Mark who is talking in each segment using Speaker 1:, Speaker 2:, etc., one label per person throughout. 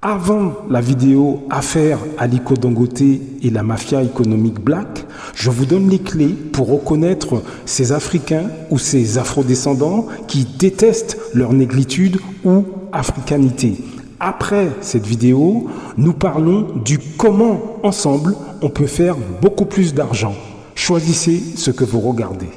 Speaker 1: Avant la vidéo Affaire Aliko Dangote et la mafia économique black, je vous donne les clés pour reconnaître ces Africains ou ces Afrodescendants qui détestent leur négritude ou africanité. Après cette vidéo, nous parlons du comment ensemble on peut faire beaucoup plus d'argent. Choisissez ce que vous regardez.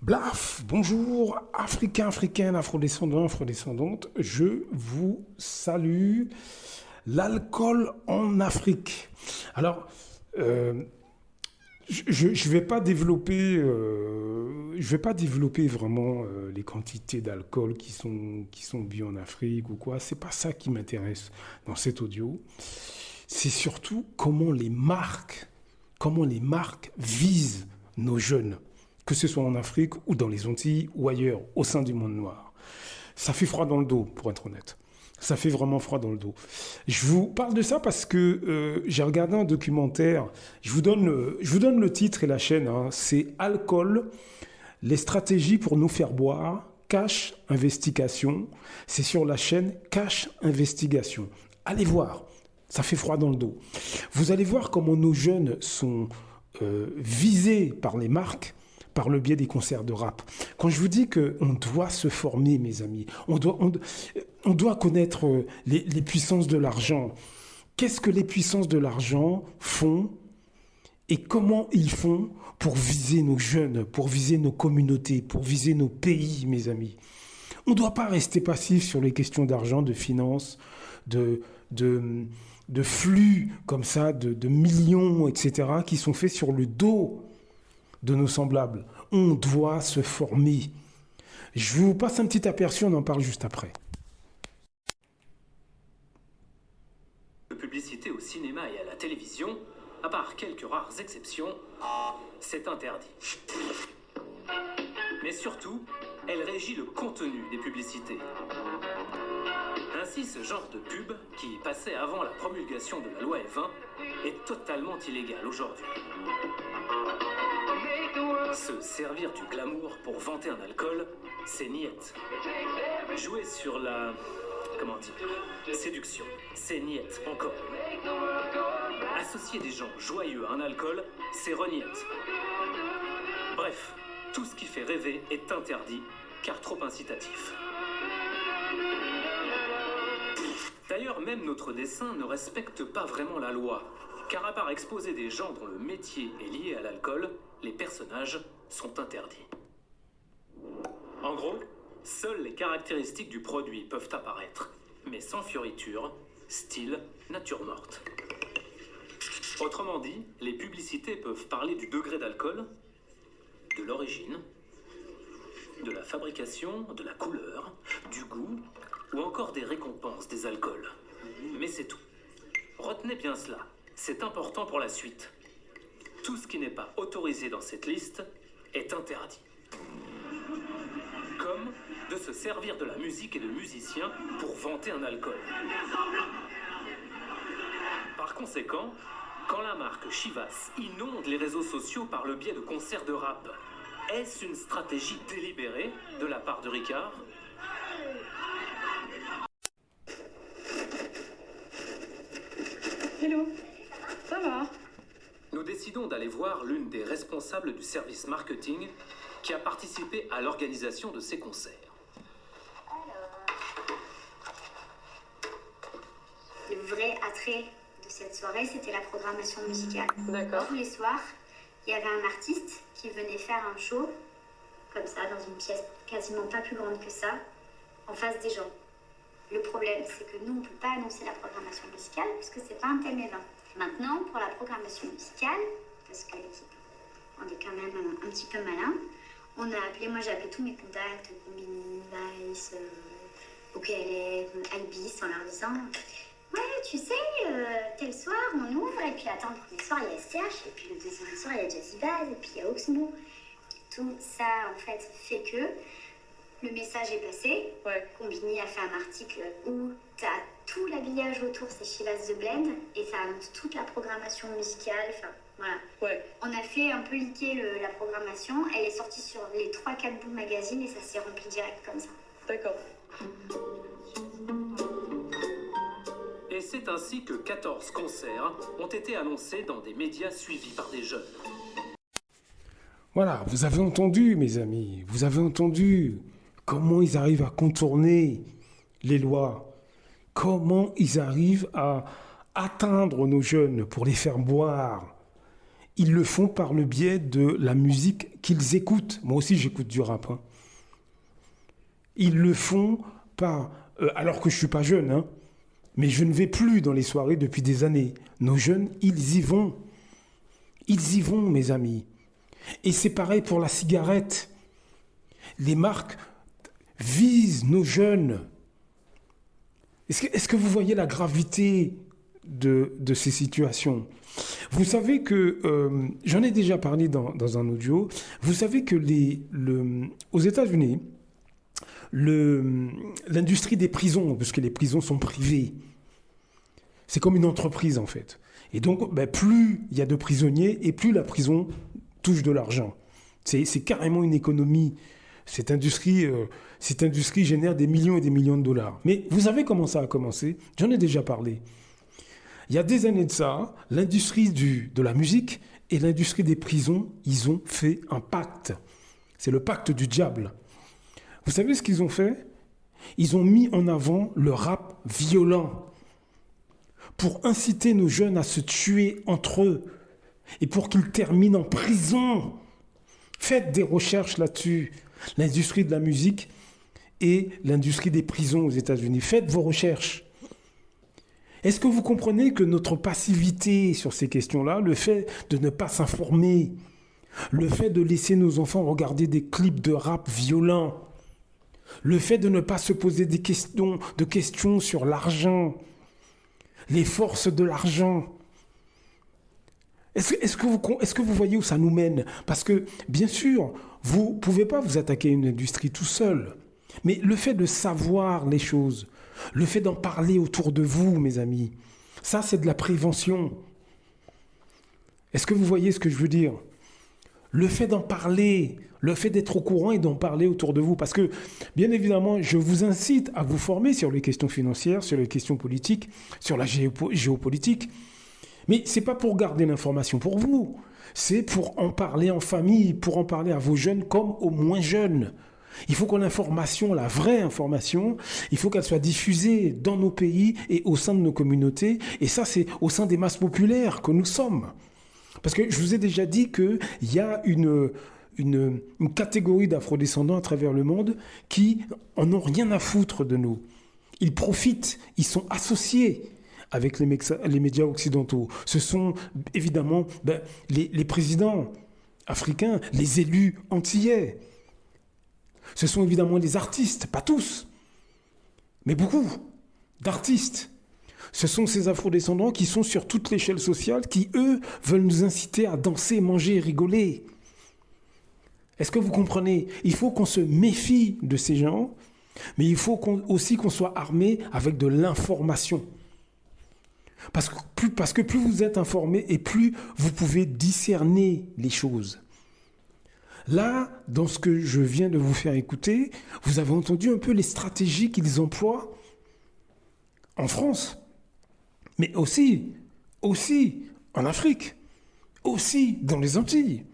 Speaker 1: Blaf, bonjour, Africains, Africaines, Afrodescendants, Afrodescendantes, je vous salue. L'alcool en Afrique. Alors, je ne vais pas développer, vraiment les quantités d'alcool qui sont bues en Afrique ou quoi. C'est pas ça qui m'intéresse dans cet audio. C'est surtout comment les marques visent nos jeunes, que ce soit en Afrique ou dans les Antilles ou ailleurs, au sein du monde noir. Ça fait froid dans le dos, pour être honnête. Ça fait vraiment froid dans le dos. Je vous parle de ça parce que j'ai regardé un documentaire. Je vous donne le titre et la chaîne. Hein. C'est Alcool, les stratégies pour nous faire boire, Cash Investigation. C'est sur la chaîne Cash Investigation. Allez voir, ça fait froid dans le dos. Vous allez voir comment nos jeunes sont visés par les marques, par le biais des concerts de rap. Quand je vous dis qu'on doit se former, mes amis, on doit connaître les puissances de l'argent. Qu'est-ce que les puissances de l'argent font et comment ils font pour viser nos jeunes, pour viser nos communautés, pour viser nos pays, mes amis. On ne doit pas rester passif sur les questions d'argent, de finances, de flux comme ça, de millions, etc., qui sont faits sur le dos de nos semblables. On doit se former. Je vous passe un petit aperçu, on en parle juste après.
Speaker 2: De publicité au cinéma et à la télévision, à part quelques rares exceptions, c'est interdit. Mais surtout, elle régit le contenu des publicités. Ainsi, ce genre de pub, qui passait avant la promulgation de la loi F20, est totalement illégal aujourd'hui. Se servir du glamour pour vanter un alcool, c'est niette. Jouer sur la... séduction, c'est niette encore. Associer des gens joyeux à un alcool, c'est reniette. Bref, tout ce qui fait rêver est interdit, car trop incitatif. D'ailleurs, même notre dessin ne respecte pas vraiment la loi, car à part exposer des gens dont le métier est lié à l'alcool, les personnages sont interdits. En gros, seules les caractéristiques du produit peuvent apparaître, mais sans fioriture, style nature morte. Autrement dit, les publicités peuvent parler du degré d'alcool, de l'origine, de la fabrication, de la couleur, du goût, ou encore des récompenses des alcools. Mais c'est tout. Retenez bien cela, c'est important pour la suite. Tout ce qui n'est pas autorisé dans cette liste est interdit. Comme de se servir de la musique et de musiciens pour vanter un alcool. Par conséquent, quand la marque Chivas inonde les réseaux sociaux par le biais de concerts de rap, est-ce une stratégie délibérée de la part de Ricard ?
Speaker 3: Hello, ça va ?
Speaker 2: Nous décidons d'aller voir l'une des responsables du service marketing qui a participé à l'organisation de ces concerts.
Speaker 4: Le vrai attrait de cette soirée, c'était la programmation musicale.
Speaker 3: D'accord.
Speaker 4: Tous les soirs, il y avait un artiste qui venait faire un show, comme ça, dans une pièce quasiment pas plus grande que ça, en face des gens. Le problème, c'est que nous, on ne peut pas annoncer la programmation musicale puisque c'est pas un thème événement. Maintenant, pour la programmation musicale, parce que l'équipe, on est quand même un petit peu malin, moi j'ai appelé tous mes contacts, Combini, Vice, OKLF, Ibis, en leur disant « Ouais, tu sais, tel soir, on ouvre, et puis attends, le premier soir, il y a SCH, et puis le deuxième soir, il y a Jazzy Bass, et puis il y a Oxmo. » Tout ça, en fait, fait que le message est passé.
Speaker 3: Ouais.
Speaker 4: Combini a fait un article où tu as tout l'habillage autour, c'est Chivas The Blend, et ça annonce toute la programmation musicale. Enfin, voilà.
Speaker 3: Ouais.
Speaker 4: On a fait un peu leaker la programmation. Elle est sortie sur les 3-4 bouts magazines et ça s'est rempli direct comme ça.
Speaker 3: D'accord.
Speaker 2: c'est ainsi que 14 concerts ont été annoncés dans des médias suivis par des jeunes.
Speaker 1: Voilà, vous avez entendu, mes amis, vous avez entendu comment ils arrivent à contourner les lois, comment ils arrivent à atteindre nos jeunes pour les faire boire. Ils le font par le biais de la musique qu'ils écoutent. Moi aussi, j'écoute du rap. Hein. Ils le font par... alors que je ne suis pas jeune, hein, mais je ne vais plus dans les soirées depuis des années. Nos jeunes, ils y vont. Ils y vont, mes amis. Et c'est pareil pour la cigarette. Les marques visent nos jeunes. Est-ce que vous voyez la gravité de ces situations? Vous savez que, j'en ai déjà parlé dans un audio, vous savez que aux États-Unis, l'industrie des prisons, parce que les prisons sont privées, c'est comme une entreprise en fait. Et donc, plus il y a de prisonniers et plus la prison touche de l'argent. C'est carrément une économie. Cette industrie génère des millions et des millions de dollars. Mais vous savez comment ça a commencé? J'en ai déjà parlé. Il y a des années de ça, l'industrie de la musique et l'industrie des prisons, ils ont fait un pacte. C'est le pacte du diable. Vous savez ce qu'ils ont fait? Ils ont mis en avant le rap violent pour inciter nos jeunes à se tuer entre eux et pour qu'ils terminent en prison. Faites des recherches là-dessus. L'industrie de la musique et l'industrie des prisons aux États-Unis. Faites vos recherches. Est-ce que vous comprenez que notre passivité sur ces questions-là, le fait de ne pas s'informer, le fait de laisser nos enfants regarder des clips de rap violents, le fait de ne pas se poser des questions sur l'argent, les forces de l'argent, est-ce que vous voyez où ça nous mène? Parce que, bien sûr, vous ne pouvez pas vous attaquer à une industrie tout seul. Mais le fait de savoir les choses, le fait d'en parler autour de vous, mes amis, ça, c'est de la prévention. Est-ce que vous voyez ce que je veux dire? Le fait d'en parler, le fait d'être au courant et d'en parler autour de vous. Parce que, bien évidemment, je vous incite à vous former sur les questions financières, sur les questions politiques, sur la géopolitique. Mais ce n'est pas pour garder l'information pour vous. C'est pour en parler en famille, pour en parler à vos jeunes comme aux moins jeunes. Il faut que l'information, la vraie information, il faut qu'elle soit diffusée dans nos pays et au sein de nos communautés. Et ça, c'est au sein des masses populaires que nous sommes. Parce que je vous ai déjà dit qu'il y a une catégorie d'afrodescendants à travers le monde qui en ont rien à foutre de nous. Ils profitent, ils sont associés avec les médias occidentaux. Ce sont évidemment les présidents africains, les élus antillais. Ce sont évidemment les artistes, pas tous, mais beaucoup d'artistes. Ce sont ces afrodescendants qui sont sur toute l'échelle sociale, qui, eux, veulent nous inciter à danser, manger, rigoler. Est-ce que vous comprenez? Il faut qu'on se méfie de ces gens, mais il faut aussi qu'on soit armé avec de l'information. Parce que plus vous êtes informé et plus vous pouvez discerner les choses. Là, dans ce que je viens de vous faire écouter, vous avez entendu un peu les stratégies qu'ils emploient en France, mais aussi en Afrique, aussi dans les Antilles.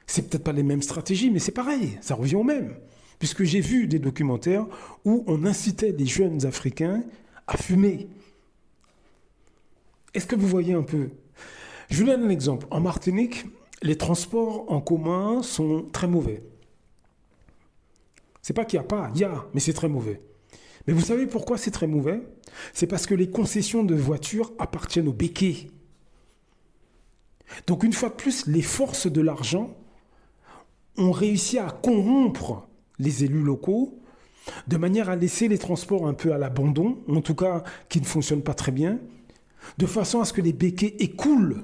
Speaker 1: C'est peut-être pas les mêmes stratégies, mais c'est pareil, ça revient au même. Puisque j'ai vu des documentaires où on incitait les jeunes Africains à fumer. Est-ce que vous voyez un peu? Je vous donne un exemple. En Martinique, les transports en commun sont très mauvais. C'est pas qu'il n'y a pas, il y a, mais c'est très mauvais. Mais vous savez pourquoi c'est très mauvais? C'est parce que les concessions de voitures appartiennent aux béquets. Donc une fois de plus, les forces de l'argent ont réussi à corrompre les élus locaux de manière à laisser les transports un peu à l'abandon, en tout cas qui ne fonctionnent pas très bien, de façon à ce que les béquets écoulent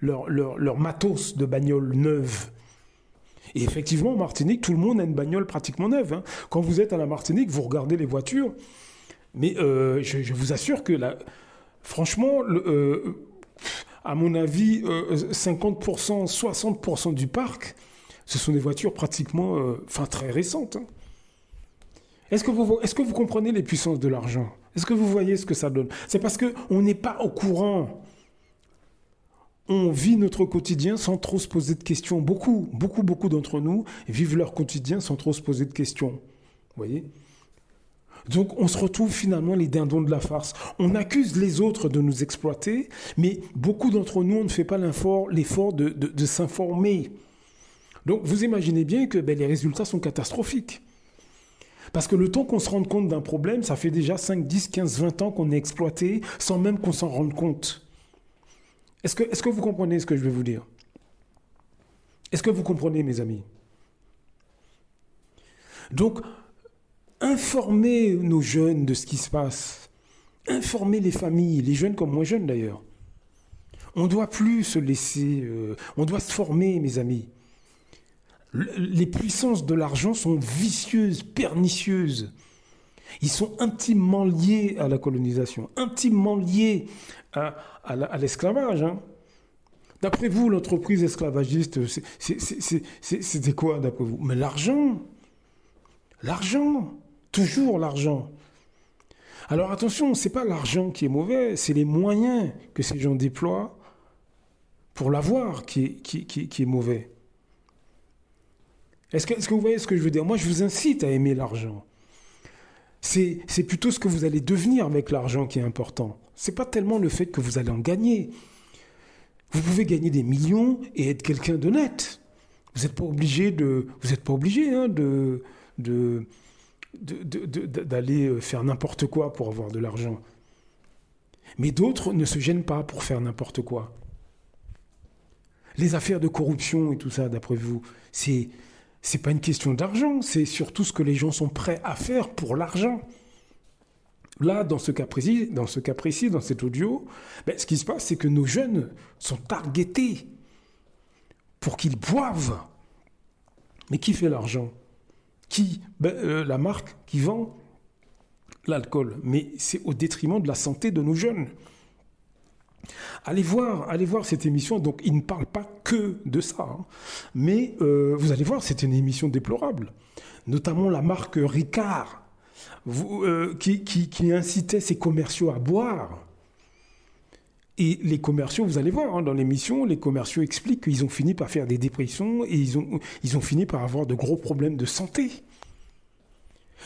Speaker 1: leur matos de bagnole neuve. Et effectivement, en Martinique, tout le monde a une bagnole pratiquement neuve. Hein. Quand vous êtes à la Martinique, vous regardez les voitures, mais je vous assure que, franchement, à mon avis, 50%, 60% du parc, ce sont des voitures pratiquement très récentes. Hein. Est-ce que vous comprenez les puissances de l'argent? Est-ce que vous voyez ce que ça donne? C'est parce qu'on n'est pas au courant. On vit notre quotidien sans trop se poser de questions. Beaucoup d'entre nous vivent leur quotidien sans trop se poser de questions. Vous voyez? Donc on se retrouve finalement les dindons de la farce. On accuse les autres de nous exploiter, mais beaucoup d'entre nous, on ne fait pas l'effort de s'informer. Donc vous imaginez bien que les résultats sont catastrophiques. Parce que le temps qu'on se rende compte d'un problème, ça fait déjà 5, 10, 15, 20 ans qu'on est exploité sans même qu'on s'en rende compte. Est-ce que vous comprenez ce que je vais vous dire? Est-ce que vous comprenez, mes amis? Donc, informez nos jeunes de ce qui se passe. Informez les familles, les jeunes comme moins jeunes d'ailleurs. On ne doit plus se laisser... on doit se former, mes amis. Les puissances de l'argent sont vicieuses, pernicieuses. Ils sont intimement liés à la colonisation, intimement liés à l'esclavage. Hein. D'après vous, l'entreprise esclavagiste, c'était quoi d'après vous? Mais l'argent. L'argent. Toujours l'argent. Alors attention, ce n'est pas l'argent qui est mauvais, c'est les moyens que ces gens déploient pour l'avoir qui est mauvais. Est-ce que vous voyez ce que je veux dire? Moi, je vous incite à aimer l'argent. C'est plutôt ce que vous allez devenir avec l'argent qui est important. Ce n'est pas tellement le fait que vous allez en gagner. Vous pouvez gagner des millions et être quelqu'un d'honnête. Vous n'êtes pas obligé d'aller faire n'importe quoi pour avoir de l'argent. Mais d'autres ne se gênent pas pour faire n'importe quoi. Les affaires de corruption et tout ça, d'après vous, c'est pas une question d'argent, c'est surtout ce que les gens sont prêts à faire pour l'argent. Là, dans ce cas précis, dans cet audio, ce qui se passe, c'est que nos jeunes sont targetés pour qu'ils boivent. Mais qui fait l'argent? Qui? La marque qui vend l'alcool. Mais c'est au détriment de la santé de nos jeunes. Allez voir cette émission. Donc, il ne parle pas que de ça. Hein. Mais vous allez voir, c'est une émission déplorable. Notamment la marque Ricard, qui incitait ses commerciaux à boire. Et les commerciaux, vous allez voir, hein, dans l'émission, les commerciaux expliquent qu'ils ont fini par faire des dépressions et ils ont fini par avoir de gros problèmes de santé.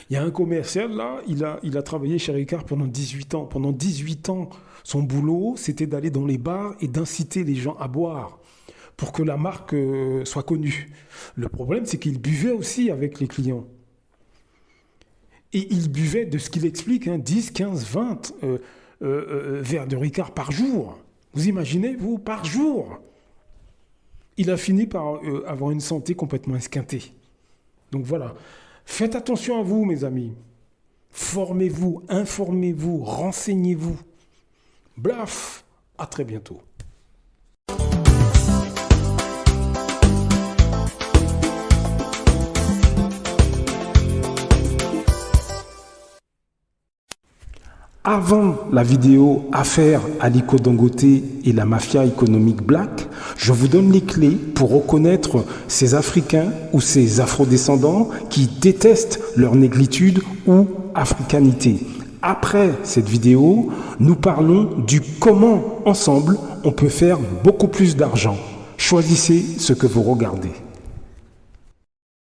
Speaker 1: Il y a un commercial, là, il a travaillé chez Ricard pendant 18 ans. Pendant 18 ans, son boulot, c'était d'aller dans les bars et d'inciter les gens à boire pour que la marque soit connue. Le problème, c'est qu'il buvait aussi avec les clients. Et il buvait, de ce qu'il explique, 10, 15, 20 verres de Ricard par jour. Vous imaginez, vous, par jour? Il a fini par avoir une santé complètement esquintée. Donc voilà. Faites attention à vous, mes amis. Formez-vous, informez-vous, renseignez-vous. Blaf, à très bientôt. Avant la vidéo Affaire Aliko Dangote et la mafia économique black, je vous donne les clés pour reconnaître ces Africains ou ces Afrodescendants qui détestent leur négritude ou africanité. Après cette vidéo, nous parlons du comment, ensemble, on peut faire beaucoup plus d'argent. Choisissez ce que vous regardez.